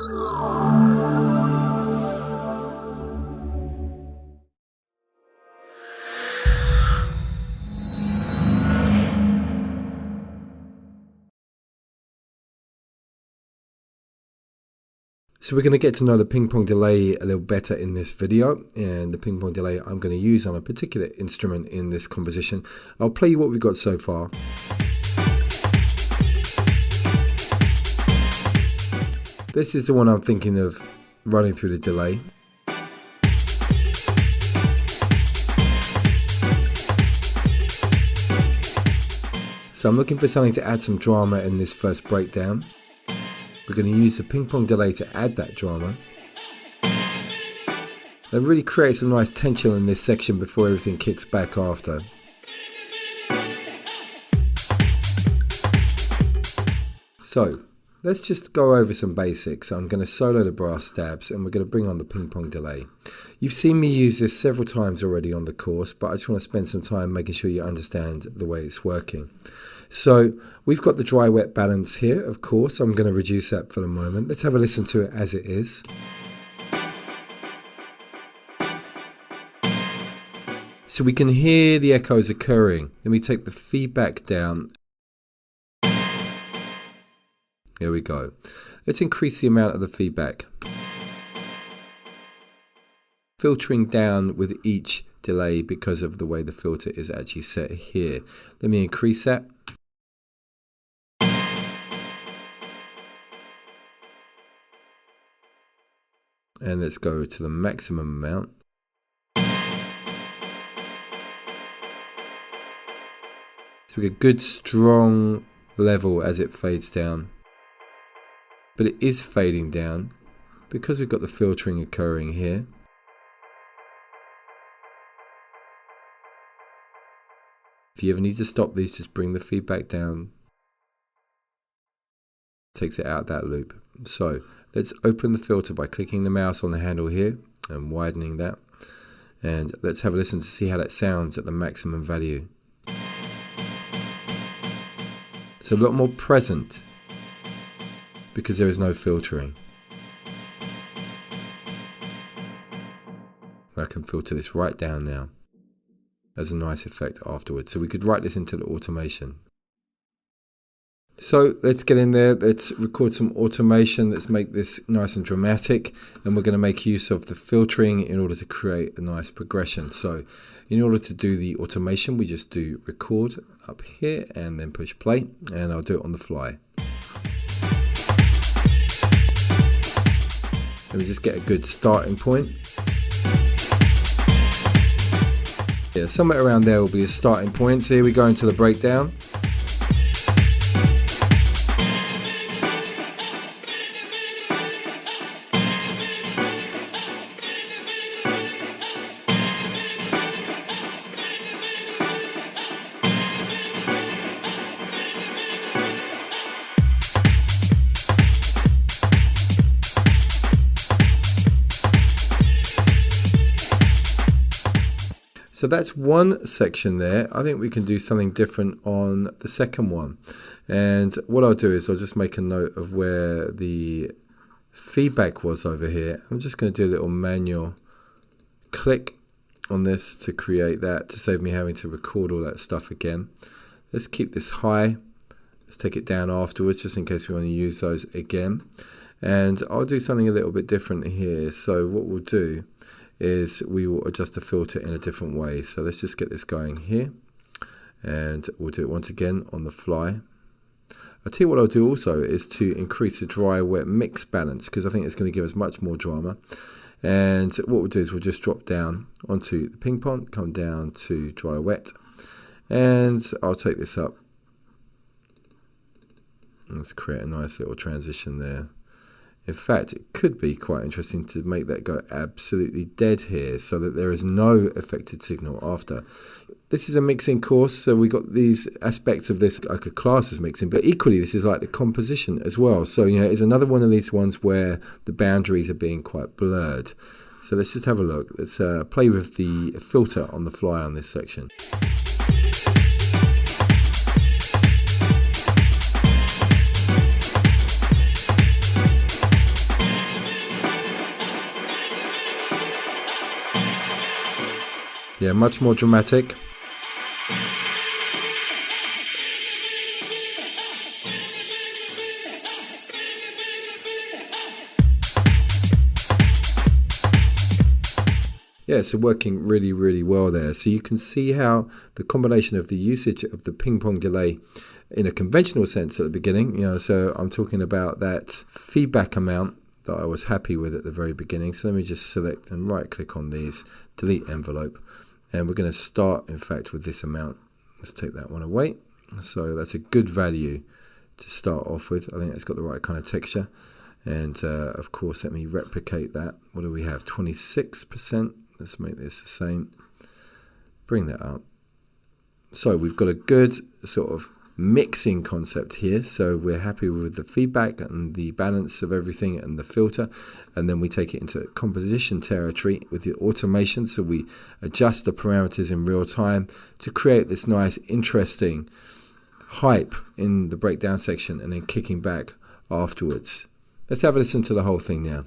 So we're going to get to know the ping pong delay a little better in this video, and the ping pong delay I'm going to use on a particular instrument in this composition. I'll play you what we've got so far. This is the one I'm thinking of running through the delay. So I'm looking for something to add some drama in this first breakdown. We're going to use the ping pong delay to add that drama. It really creates a nice tension in this section before everything kicks back after. So let's just go over some basics. I'm going to solo the brass stabs and we're going to bring on the ping pong delay. You've seen me use this several times already on the course, but I just want to spend some time making sure you understand the way it's working. So we've got the dry wet balance here, of course. I'm going to reduce that for the moment. Let's have a listen to it as it is. So we can hear the echoes occurring. Let me take the feedback down. There we go. Let's increase the amount of the feedback. Filtering down with each delay because of the way the filter is actually set here. Let me increase that. And let's go to the maximum amount. So we get a good strong level as it fades down. But it is fading down because we've got the filtering occurring here. If you ever need to stop these, just bring the feedback down. Takes it out that loop. So let's open the filter by clicking the mouse on the handle here and widening that. And let's have a listen to see how that sounds at the maximum value. It's a lot more present because there is no filtering. I can filter this right down now. As a nice effect afterwards. So we could write this into the automation. So let's get in there, let's record some automation, let's make this nice and dramatic, and we're going to make use of the filtering in order to create a nice progression. So in order to do the automation, we just do record up here and then push play, and I'll do it on the fly. Let me just get a good starting point. Yeah, somewhere around there will be a starting point. So here we go into the breakdown. So that's one section there. I think we can do something different on the second one. And what I'll do is I'll just make a note of where the feedback was over here. I'm just going to do a little manual click on this to create that, to save me having to record all that stuff again. Let's keep this high. Let's take it down afterwards just in case we want to use those again. And I'll do something a little bit different here. So what we'll do is we will adjust the filter in a different way. So let's just get this going here, and we'll do it once again on the fly. I'll tell you what I'll do also is to increase the dry wet mix balance, because I think it's going to give us much more drama. And what we'll do is we'll just drop down onto the ping pong, come down to dry wet, and I'll take this up. Let's create a nice little transition there. In fact, it could be quite interesting to make that go absolutely dead here so that there is no affected signal after. This is a mixing course, so we got these aspects of this I could class as mixing, but equally this is like the composition as well. So, you know, it's another one of these ones where the boundaries are being quite blurred. So let's just have a look. Let's play with the filter on the fly on this section. Yeah, much more dramatic. Yeah, so working really, really well there. So you can see how the combination of the usage of the ping pong delay in a conventional sense at the beginning, so I'm talking about that feedback amount that I was happy with at the very beginning. So let me just select and right click on these, delete envelope. And we're going to start, in fact, with this amount. Let's take that one away. So that's a good value to start off with. I think it's got the right kind of texture. And of course, let me replicate that. What do we have? 26%. Let's make this the same. Bring that up. So we've got a good sort of mixing concept here. So we're happy with the feedback and the balance of everything and the filter. And then we take it into composition territory with the automation. So we adjust the parameters in real time to create this nice, interesting hype in the breakdown section and then kicking back afterwards. Let's have a listen to the whole thing now.